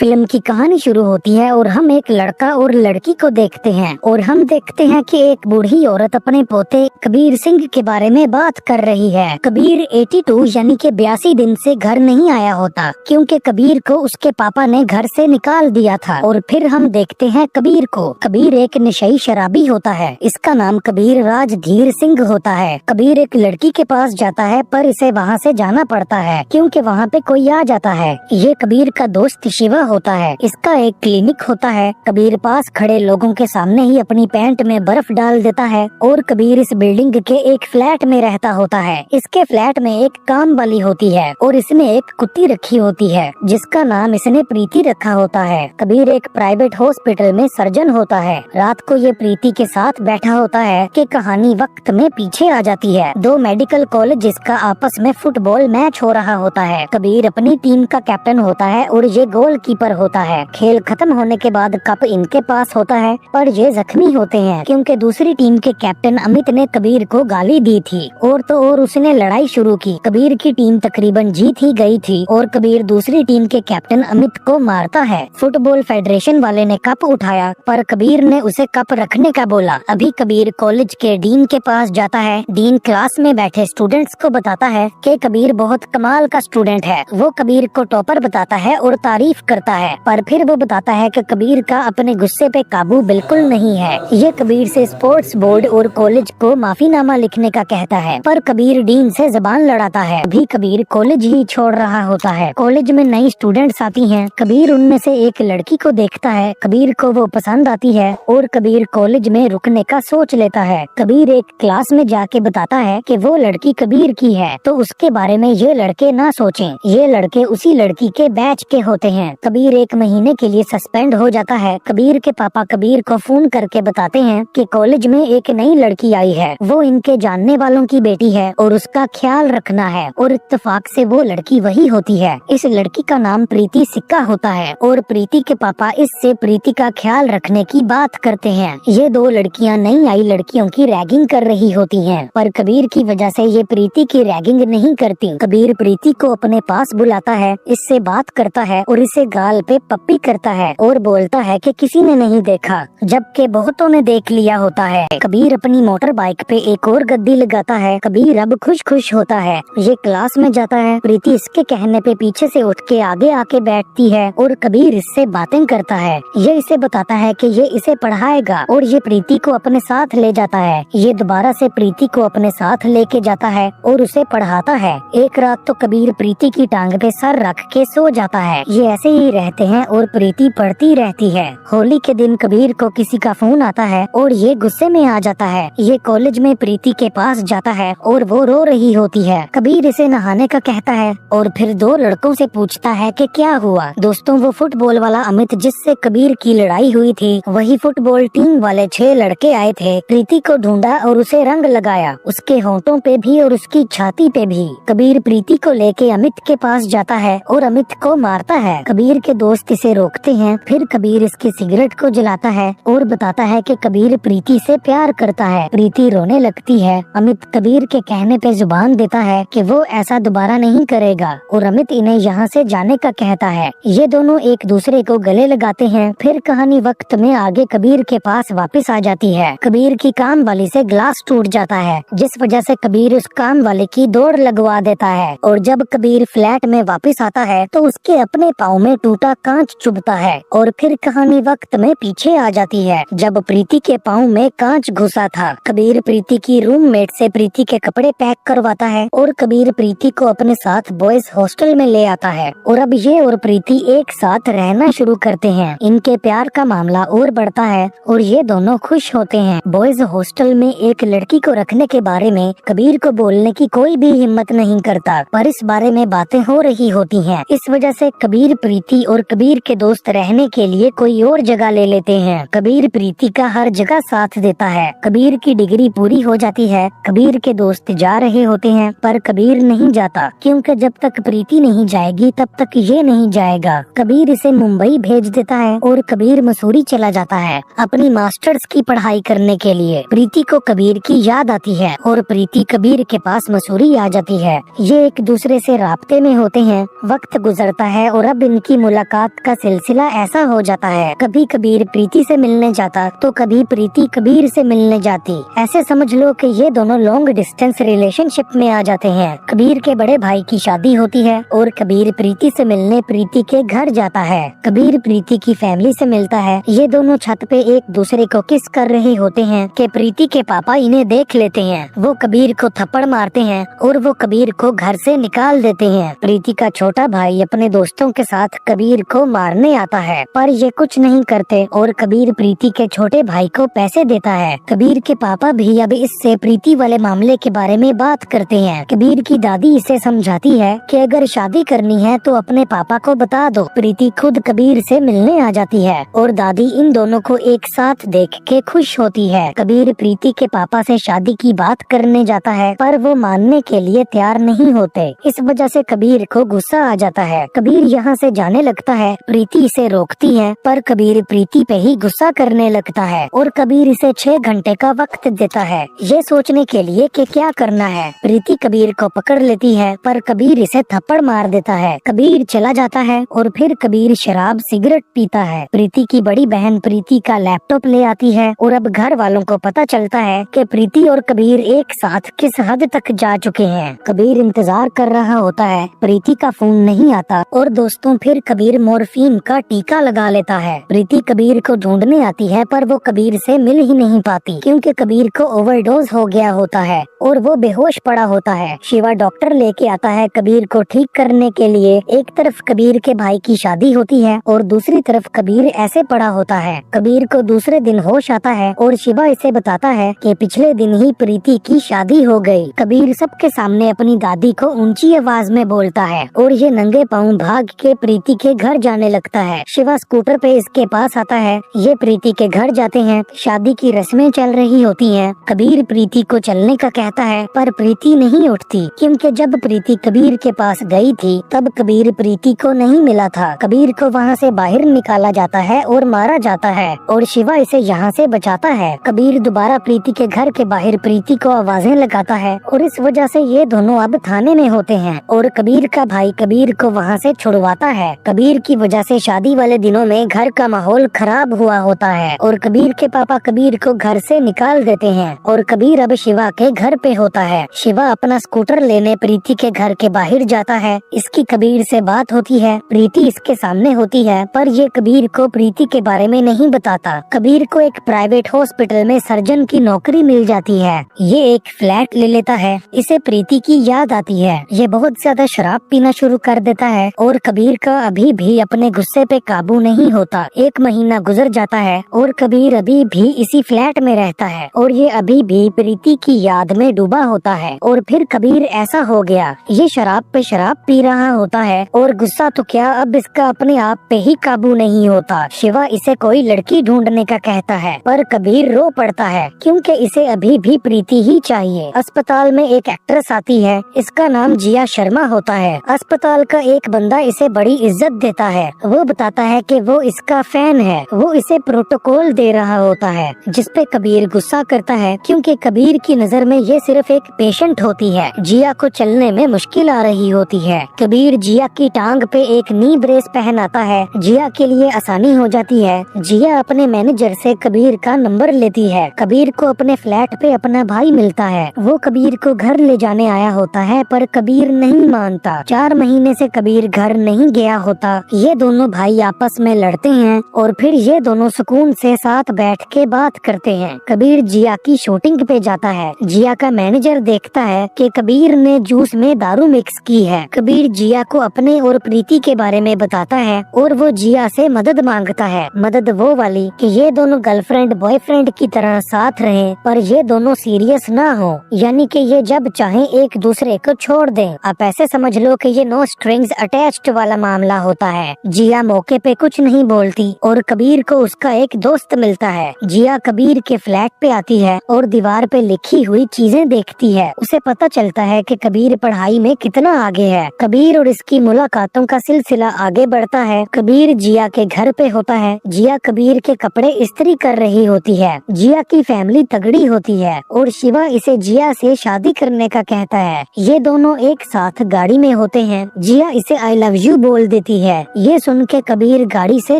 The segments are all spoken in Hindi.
फिल्म की कहानी शुरू होती है और हम एक लड़का और लड़की को देखते हैं और हम देखते हैं कि एक बूढ़ी औरत अपने पोते कबीर सिंह के बारे में बात कर रही है। कबीर 82 यानी कि 82 दिन से घर नहीं आया होता क्योंकि कबीर को उसके पापा ने घर से निकाल दिया था। और फिर हम देखते हैं कबीर को। कबीर एक नशई शराबी होता है। इसका नाम कबीर राजधीर सिंह होता है। कबीर एक लड़की के पास जाता है पर इसे वहाँ से जाना पड़ता है क्योंकि वहाँ पे कोई आ जाता है। ये कबीर का दोस्त शिवा होता है। इसका एक क्लिनिक होता है। कबीर पास खड़े लोगों के सामने ही अपनी पैंट में बर्फ डाल देता है और कबीर इस बिल्डिंग के एक फ्लैट में रहता होता है। इसके फ्लैट में एक काम वाली होती है और इसमें एक कुत्ती रखी होती है जिसका नाम इसने प्रीति रखा होता है। कबीर एक प्राइवेट हॉस्पिटल में सर्जन होता है। रात को ये प्रीति के साथ बैठा होता है कि कहानी वक्त में पीछे आ जाती है। दो मेडिकल कॉलेज का आपस में फुटबॉल मैच हो रहा होता है। कबीर अपनी टीम का कैप्टन होता है और ये गोलकीपर होता है। खेल खत्म होने के बाद कप इनके पास होता है पर ये जख्मी होते हैं क्योंकि दूसरी टीम के कैप्टन अमित ने कबीर को गाली दी थी और तो और उसने लड़ाई शुरू की। कबीर की टीम तकरीबन जीत ही गई थी और कबीर दूसरी टीम के कैप्टन अमित को मारता है। फुटबॉल फेडरेशन वाले ने कप उठाया पर कबीर ने उसे कप रखने का बोला। अभी कबीर कॉलेज के डीन के पास जाता है। डीन क्लास में बैठे स्टूडेंट्स को बताता है कि कबीर बहुत कमाल का स्टूडेंट है। वो कबीर को टॉपर बताता है और तारीफ करता है पर फिर वो बताता है कि कबीर का अपने गुस्से पे काबू बिल्कुल नहीं है। ये कबीर से स्पोर्ट्स बोर्ड और कॉलेज को माफीनामा लिखने का कहता है पर कबीर डीन से जबान लड़ाता है। अभी कबीर कॉलेज ही छोड़ रहा होता है। कॉलेज में नई स्टूडेंट्स आती हैं। कबीर उनमें से एक लड़की को देखता है। कबीर को वो पसंद आती है और कबीर कॉलेज में रुकने का सोच लेता है। कबीर एक क्लास में जाके बताता है कि वो लड़की कबीर की है तो उसके बारे में ये लड़के ना सोचें। ये लड़के उसी लड़की के बैच के होते हैं। कबीर एक महीने के लिए सस्पेंड हो जाता है। कबीर के पापा कबीर को फोन करके बताते हैं कि कॉलेज में एक नई लड़की आई है। वो इनके जानने वालों की बेटी है और उसका ख्याल रखना है और इत्तेफाक से वो लड़की वही होती है। इस लड़की का नाम प्रीति सिक्का होता है और प्रीति के पापा इससे प्रीति का ख्याल रखने की बात करते हैं। ये दो लड़कियां नई आई लड़कियों की रैगिंग कर रही होती हैं पर कबीर की वजह से ये प्रीति की रैगिंग नहीं करती। कबीर प्रीति को अपने पास बुलाता है, इससे बात करता है और इसे गाल पे पप्पी करता है और बोलता है कि किसी ने नहीं देखा जबकि बहुतों ने देख लिया होता है। कबीर अपनी मोटर बाइक पे एक और गद्दी लगाता है। कबीर अब खुश खुश होता है। ये क्लास में जाता है। प्रीति इसके कहने पे पीछे से उठ के आगे आके बैठती है और कबीर इससे बातें करता है। ये इसे बताता है कि ये इसे पढ़ाएगा और ये प्रीति को अपने साथ ले जाता है। ये दोबारा से प्रीति को अपने साथ लेके जाता है और उसे पढ़ाता है। एक रात तो कबीर प्रीति की टांग पे सर रख के सो जाता है। ये ऐसे ही रहते हैं और प्रीति पढ़ती रहती है। होली के दिन कबीर को किसी का फोन आता है और ये गुस्से में आ जाता है। ये कॉलेज में प्रीति के पास जाता है और वो रो रही होती है। कबीर इसे नहाने का कहता है और फिर दो लड़कों से पूछता है कि क्या हुआ। दोस्तों वो फुटबॉल वाला अमित जिससे कबीर की लड़ाई हुई थी वही फुटबॉल टीम वाले 6 लड़के आए थे। प्रीति को ढूंढा और उसे रंग लगाया, उसके होंठों पे भी और उसकी छाती पे भी। कबीर प्रीति को लेके अमित के पास जाता है और अमित को मारता है। कबीर के दोस्त इसे रोकते हैं। फिर कबीर इसकी सिगरेट को जलाता है और बताता है कि कबीर प्रीति से प्यार करता है। प्रीति रोने लगती है। अमित कबीर के कहने पे जुबान देता है कि वो ऐसा दोबारा नहीं करेगा और अमित इन्हें यहाँ से जाने का कहता है। ये दोनों एक दूसरे को गले लगाते हैं। फिर कहानी वक्त में आगे कबीर के पास वापस आ जाती है। कबीर की काम वाली से ग्लास टूट जाता है जिस वजह से कबीर उस काम वाले की दौड़ लगवा देता है और जब कबीर फ्लैट में वापस आता है तो उसके अपने पाँव में टूटा कांच चुभता है। और फिर कहानी वक्त में पीछे आ जाती है जब प्रीति के पाँव में कांच घुसा था। कबीर प्रीति की रूममेट से प्रीति के कपड़े पैक करवाता है और कबीर प्रीति को अपने साथ बॉयज हॉस्टल में ले आता है और अब ये और प्रीति एक साथ रहना शुरू करते हैं। इनके प्यार का मामला और बढ़ता है और ये दोनों खुश होते हैं। बॉयज हॉस्टल में एक लड़की को रखने के बारे में कबीर को बोलने की कोई भी हिम्मत नहीं करता पर इस बारे में बातें हो रही होती हैं। इस वजह से कबीर प्रीति और कबीर के दोस्त रहने के लिए कोई और जगह ले लेते हैं। कबीर प्रीति का हर जगह साथ देता है। कबीर की डिग्री पूरी हो जाती है। कबीर के दोस्त जा रहे होते हैं पर कबीर नहीं जाता क्योंकि जब तक प्रीति नहीं जाएगी तब तक ये नहीं जाएगा। कबीर इसे मुंबई भेज देता है और कबीर मसूरी चला जाता है अपनी मास्टर्स की पढ़ाई करने के लिए। प्रीति को कबीर की याद आती है और प्रीति कबीर के पास मसूरी आ जाती है। ये एक दूसरे से राब्ते में होते हैं। वक्त गुजरता है और अब इनकी मुलाकात मुलाकात का सिलसिला ऐसा हो जाता है, कभी कबीर प्रीति से मिलने जाता तो कभी प्रीति कबीर से मिलने जाती। ऐसे समझ लो कि ये दोनों लॉन्ग डिस्टेंस रिलेशनशिप में आ जाते हैं। कबीर के बड़े भाई की शादी होती है और कबीर प्रीति से मिलने प्रीति के घर जाता है। कबीर प्रीति की फैमिली से मिलता है। ये दोनों छत पे एक दूसरे को किस कर रहे होते हैं कि प्रीति के पापा इन्हें देख लेते हैं। वो कबीर को थप्पड़ मारते हैं और वो कबीर को घर से निकाल देते हैं। प्रीति का छोटा भाई अपने दोस्तों के साथ कबीर को मारने आता है, पर ये कुछ नहीं करते और कबीर प्रीति के छोटे भाई को पैसे देता है। कबीर के पापा भी अब इससे प्रीति वाले मामले के बारे में बात करते हैं। कबीर की दादी इसे समझाती है कि अगर शादी करनी है तो अपने पापा को बता दो। प्रीति खुद कबीर से मिलने आ जाती है और दादी इन दोनों को एक साथ देख के खुश होती है। कबीर प्रीति के पापा से शादी की बात करने जाता है, पर वो मानने के लिए तैयार नहीं होते। इस वजह से कबीर को गुस्सा आ जाता है। कबीर यहाँ से जाने लगता है। प्रीति इसे रोकती है, पर कबीर प्रीति पे ही गुस्सा करने लगता है और कबीर इसे 6 घंटे का वक्त देता है ये सोचने के लिए कि क्या करना है। प्रीति कबीर को पकड़ लेती है, पर कबीर इसे थप्पड़ मार देता है। कबीर चला जाता है और फिर कबीर शराब सिगरेट पीता है। प्रीति की बड़ी बहन प्रीति का लैपटॉप ले आती है और अब घर वालों को पता चलता है कि प्रीति और कबीर एक साथ किस हद तक जा चुके हैं। कबीर इंतजार कर रहा होता है, प्रीति का फोन नहीं आता और दोस्तों फिर कबीर मॉर्फिन का टीका लगा लेता है। प्रीति कबीर को ढूंढने आती है, पर वो कबीर से मिल ही नहीं पाती क्योंकि कबीर को ओवरडोज हो गया होता है और वो बेहोश पड़ा होता है। शिवा डॉक्टर लेके आता है कबीर को ठीक करने के लिए। एक तरफ कबीर के भाई की शादी होती है और दूसरी तरफ कबीर ऐसे पड़ा होता है। कबीर को दूसरे दिन होश आता है और शिवा इसे बताता है कि पिछले दिन ही प्रीति की शादी हो गई। कबीर सबके सामने अपनी दादी को ऊंची आवाज में बोलता है और ये नंगे पांव भाग के प्रीति के घर जाने लगता है। शिवा स्कूटर पे इसके पास आता है। ये प्रीति के घर जाते हैं। शादी की रस्में चल रही होती हैं। कबीर प्रीति को चलने का कहता है, पर प्रीति नहीं उठती क्योंकि जब प्रीति कबीर के पास गई थी तब कबीर प्रीति को नहीं मिला था। कबीर को वहाँ से बाहर निकाला जाता है और मारा जाता है और शिवा इसे यहाँ से बचाता है। कबीर दोबारा प्रीति के घर के बाहर प्रीति को आवाजें लगाता है और इस वजह से ये दोनों अब थाने में होते हैं और कबीर का भाई कबीर को वहाँ से छुड़वाता है। कबीर की वजह से शादी वाले दिनों में घर का माहौल खराब हुआ होता है और कबीर के पापा कबीर को घर से निकाल देते हैं और कबीर अब शिवा के घर पे होता है। शिवा अपना स्कूटर लेने प्रीति के घर के बाहर जाता है। इसकी कबीर से बात होती है। प्रीति इसके सामने होती है, पर ये कबीर को प्रीति के बारे में नहीं बताता। कबीर को एक प्राइवेट हॉस्पिटल में सर्जन की नौकरी मिल जाती है। ये एक फ्लैट ले लेता है। इसे प्रीति की याद आती है। ये बहुत ज्यादा शराब पीना शुरू कर देता है और कबीर का अभी भी अपने गुस्से पे काबू नहीं होता। 1 महीना गुजर जाता है और कबीर अभी भी इसी फ्लैट में रहता है और ये अभी भी प्रीति की याद में डूबा होता है। और फिर कबीर ऐसा हो गया, ये शराब पे शराब पी रहा होता है और गुस्सा तो क्या अब इसका अपने आप पे ही काबू नहीं होता। शिवा इसे कोई लड़की ढूंढने का कहता है, पर कबीर रो पड़ता है क्योंकि इसे अभी भी प्रीति ही चाहिए। अस्पताल में एक एक्ट्रेस आती है। इसका नाम जिया शर्मा होता है। अस्पताल का एक बंदा इसे बड़ी इज्जत देता है। वो बताता है कि वो इसका फैन है। वो इसे प्रोटोकॉल दे रहा होता है, जिसपे कबीर गुस्सा करता है क्योंकि कबीर की नजर में ये सिर्फ एक पेशेंट होती है। जिया को चलने में मुश्किल आ रही होती है। कबीर जिया की टांग पे एक नी ब्रेस पहनाता है। जिया के लिए आसानी हो जाती है। जिया अपने मैनेजर से कबीर का नंबर लेती है। कबीर को अपने फ्लैट पे अपना भाई मिलता है। वो कबीर को घर ले जाने आया होता है, पर कबीर नहीं मानता। 4 महीने से कबीर घर नहीं गया होता। ये दोनों भाई आपस में लड़ते हैं और फिर ये दोनों सुकून से साथ बैठ के बात करते हैं। कबीर जिया की शूटिंग पे जाता है। जिया का मैनेजर देखता है कि कबीर ने जूस में दारू मिक्स की है। कबीर जिया को अपने और प्रीति के बारे में बताता है और वो जिया से मदद मांगता है। मदद वो वाली कि ये दोनों गर्लफ्रेंड बॉयफ्रेंड की तरह साथ रहें, पर ये दोनों सीरियस ना हो, यानी कि ये जब चाहें एक दूसरे को छोड़ दें। आप ऐसे समझ लो कि ये नो स्ट्रिंग्स अटैच्ड वाला मामला होता है। जिया मौके पे कुछ नहीं बोलती और कबीर को उसका एक दोस्त मिलता है। जिया कबीर के फ्लैट पे आती है और दीवार पे लिखी हुई चीजें देखती है। उसे पता चलता है कि कबीर पढ़ाई में कितना आगे है। कबीर और इसकी मुलाकातों का सिलसिला आगे बढ़ता है। कबीर जिया के घर पे होता है। जिया कबीर के कपड़े इस्त्री कर रही होती है। जिया की फैमिली तगड़ी होती है और शिवा इसे जिया से शादी करने का कहता है। ये दोनों एक साथ गाड़ी में होते हैं। जिया इसे आई लव यू बोल देती रही है। ये सुन के कबीर गाड़ी से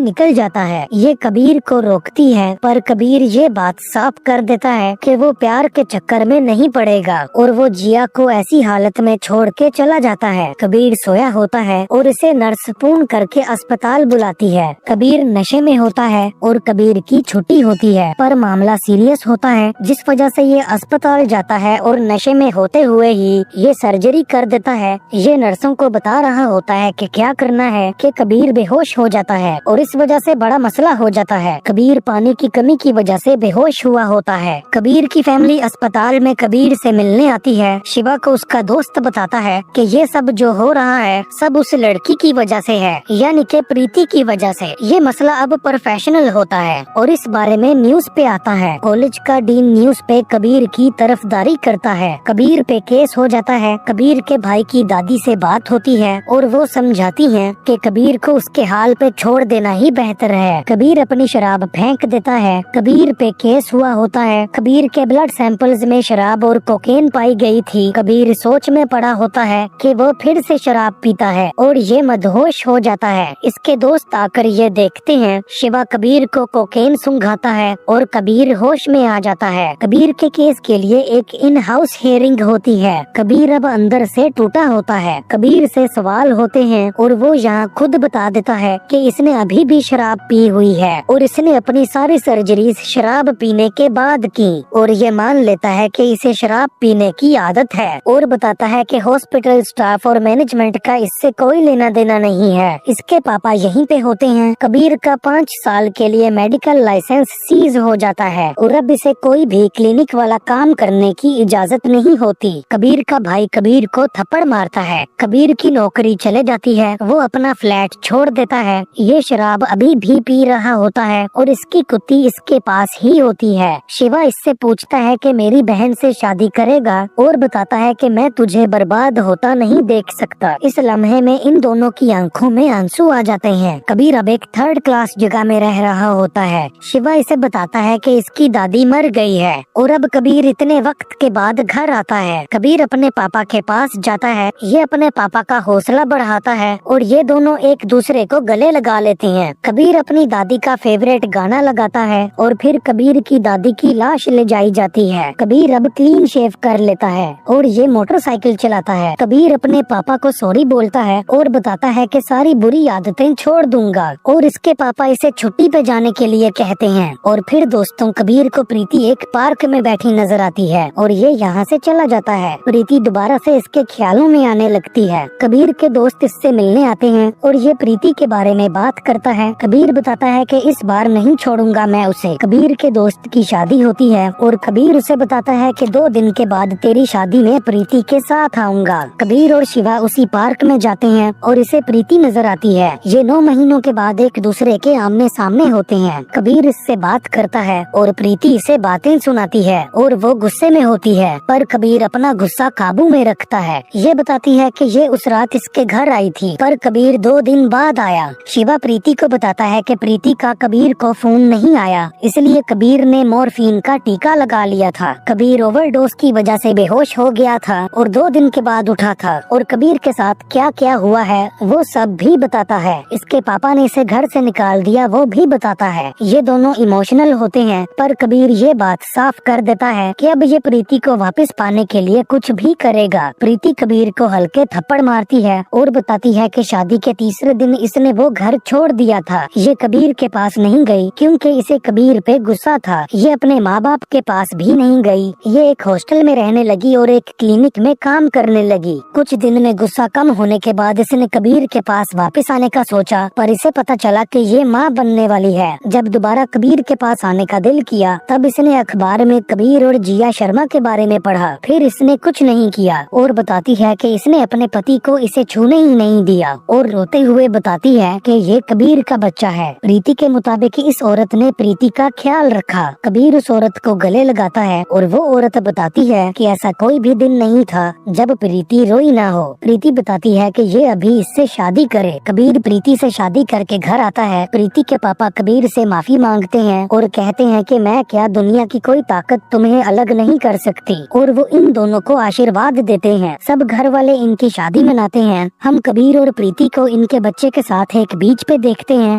निकल जाता है। ये कबीर को रोकती है, पर कबीर ये बात साफ कर देता है कि वो प्यार के चक्कर में नहीं पड़ेगा और वो जिया को ऐसी हालत में छोड़ के चला जाता है। कबीर सोया होता है और इसे नर्स फोन करके अस्पताल बुलाती है। कबीर नशे में होता है और कबीर की छुट्टी होती है, पर मामला सीरियस होता है, जिस वजह से ये अस्पताल जाता है और नशे में होते हुए ही ये सर्जरी कर देता है। ये नर्सों को बता रहा होता है कि क्या करना है कि कबीर बेहोश हो जाता है और इस वजह से बड़ा मसला हो जाता है। कबीर पानी की कमी की वजह से बेहोश हुआ होता है। कबीर की फैमिली अस्पताल में कबीर से मिलने आती है। शिवा को उसका दोस्त बताता है कि ये सब जो हो रहा है सब उस लड़की की वजह से है, यानी कि प्रीति की वजह से। ये मसला अब प्रोफेशनल होता है और इस बारे में न्यूज पे आता है। कॉलेज का डीन न्यूज पे कबीर की तरफदारी करता है। कबीर पे केस हो जाता है। कबीर के भाई की दादी से बात होती है और वो समझाती हैं कि कबीर को उसके हाल पे छोड़ देना ही बेहतर है। कबीर अपनी शराब फेंक देता है। कबीर पे केस हुआ होता है। कबीर के ब्लड सैंपल्स में शराब और कोकेन पाई गई थी। कबीर सोच में पड़ा होता है कि वो फिर से शराब पीता है और ये मदहोश हो जाता है। इसके दोस्त आकर ये देखते हैं। शिवा कबीर को कोकेन सुंघाता है और कबीर होश में आ जाता है। कबीर के केस के लिए एक इन हाउस हियरिंग होती है। कबीर अब अंदर से टूटा होता है। कबीर से सवाल होते हैं और वो यहाँ खुद बता देता है कि इसने अभी भी शराब पी हुई है और इसने अपनी सारी सर्जरीज शराब पीने के बाद की और ये मान लेता है कि इसे शराब पीने की आदत है और बताता है कि हॉस्पिटल स्टाफ और मैनेजमेंट का इससे कोई लेना देना नहीं है। इसके पापा यहीं पे होते हैं। कबीर का 5 साल के लिए मेडिकल लाइसेंस सीज हो जाता है और अब इसे कोई भी क्लिनिक वाला काम करने की इजाजत नहीं होती। कबीर का भाई कबीर को थप्पड़ मारता है। कबीर की नौकरी चले जाती है। वो अपना फ्लैट छोड़ देता है। ये शराब अभी भी पी रहा होता है और इसकी कुत्ती इसके पास ही होती है। शिवा इससे पूछता है कि मेरी बहन से शादी करेगा और बताता है कि मैं तुझे बर्बाद होता नहीं देख सकता। इस लम्हे में इन दोनों की आंखों में आंसू आ जाते हैं। कबीर अब एक 3rd क्लास जगह में रह रहा होता है। शिवा इसे बताता है कि इसकी दादी मर गई है और अब कबीर इतने वक्त के बाद घर आता है। कबीर अपने पापा के पास जाता है। ये अपने पापा का हौसला बढ़ाता है और ये दोनों एक दूसरे को गले लगा लेते हैं। कबीर अपनी दादी का फेवरेट गाना लगाता है और फिर कबीर की दादी की लाश ले जाई जाती है। कबीर अब क्लीन शेव कर लेता है और ये मोटरसाइकिल चलाता है। कबीर अपने पापा को सॉरी बोलता है और बताता है कि सारी बुरी आदतें छोड़ दूंगा और इसके पापा इसे छुट्टी पे जाने के लिए कहते हैं। और फिर दोस्तों कबीर को प्रीति एक पार्क में बैठी नजर आती है और ये यहाँ से चला जाता है। प्रीति दोबारा से इसके ख्यालों में आने लगती है। कबीर के दोस्त इससे मिलने आते हैं और ये प्रीति के बारे में बात करता है। कबीर बताता है कि इस बार नहीं छोड़ूंगा मैं उसे। कबीर के दोस्त की शादी होती है और कबीर उसे बताता है कि 2 दिन के बाद तेरी शादी में प्रीति के साथ आऊंगा। कबीर और शिवा उसी पार्क में जाते हैं और इसे प्रीति नजर आती है। ये 9 महीनों के बाद एक दूसरे के आमने सामने होते हैं। कबीर इससे बात करता है और प्रीति इसे बातें सुनाती है और वो गुस्से में होती है, पर कबीर अपना गुस्सा काबू में रखता है। ये बताती है कि ये उस रात इसके घर आई थी, पर कबीर 2 दिन बाद आया। शिवा प्रीति को बताता है कि प्रीति का कबीर को फोन नहीं आया, इसलिए कबीर ने मॉर्फिन का टीका लगा लिया था। कबीर ओवरडोज की वजह से बेहोश हो गया था और 2 दिन के बाद उठा था और कबीर के साथ क्या क्या हुआ है वो सब भी बताता है। इसके पापा ने इसे घर से निकाल दिया वो भी बताता है। ये दोनों इमोशनल होते हैं, पर कबीर ये बात साफ कर देता है कि अब ये प्रीति को वापस पाने के लिए कुछ भी करेगा। प्रीति कबीर को हल्के थप्पड़ मारती है और बताती है कि शादी के तीसरे दिन इसने वो घर छोड़ दिया था। ये कबीर के पास नहीं गई क्योंकि इसे कबीर पे गुस्सा था। ये अपने माँ बाप के पास भी नहीं गई। ये एक हॉस्टल में रहने लगी और एक क्लिनिक में काम करने लगी। कुछ दिन में गुस्सा कम होने के बाद इसने कबीर के पास वापस आने का सोचा, पर इसे पता चला कि ये माँ बनने वाली है। जब दोबारा कबीर के पास आने का दिल किया तब इसने अखबार में कबीर और जिया शर्मा के बारे में पढ़ा। फिर इसने कुछ नहीं किया और बताती है कि इसने अपने पति को इसे छूने ही नहीं दिया और रोते हुए बताती है कि ये कबीर का बच्चा है। प्रीति के मुताबिक इस औरत ने प्रीति का ख्याल रखा। कबीर उस औरत को गले लगाता है और वो औरत बताती है कि ऐसा कोई भी दिन नहीं था जब प्रीति रोई ना हो। प्रीति बताती है कि ये अभी इससे शादी करे। कबीर प्रीति से शादी करके घर आता है। प्रीति के पापा कबीर से माफी मांगते हैं और कहते हैं कि मैं क्या, दुनिया की कोई ताकत तुम्हें अलग नहीं कर सकती, और वो इन दोनों को आशीर्वाद देते हैं। सब घर वाले इनकी शादी मनाते हैं। हम कबीर और प्रीति को इनके बच्चे के साथ एक बीच पे देखते हैं।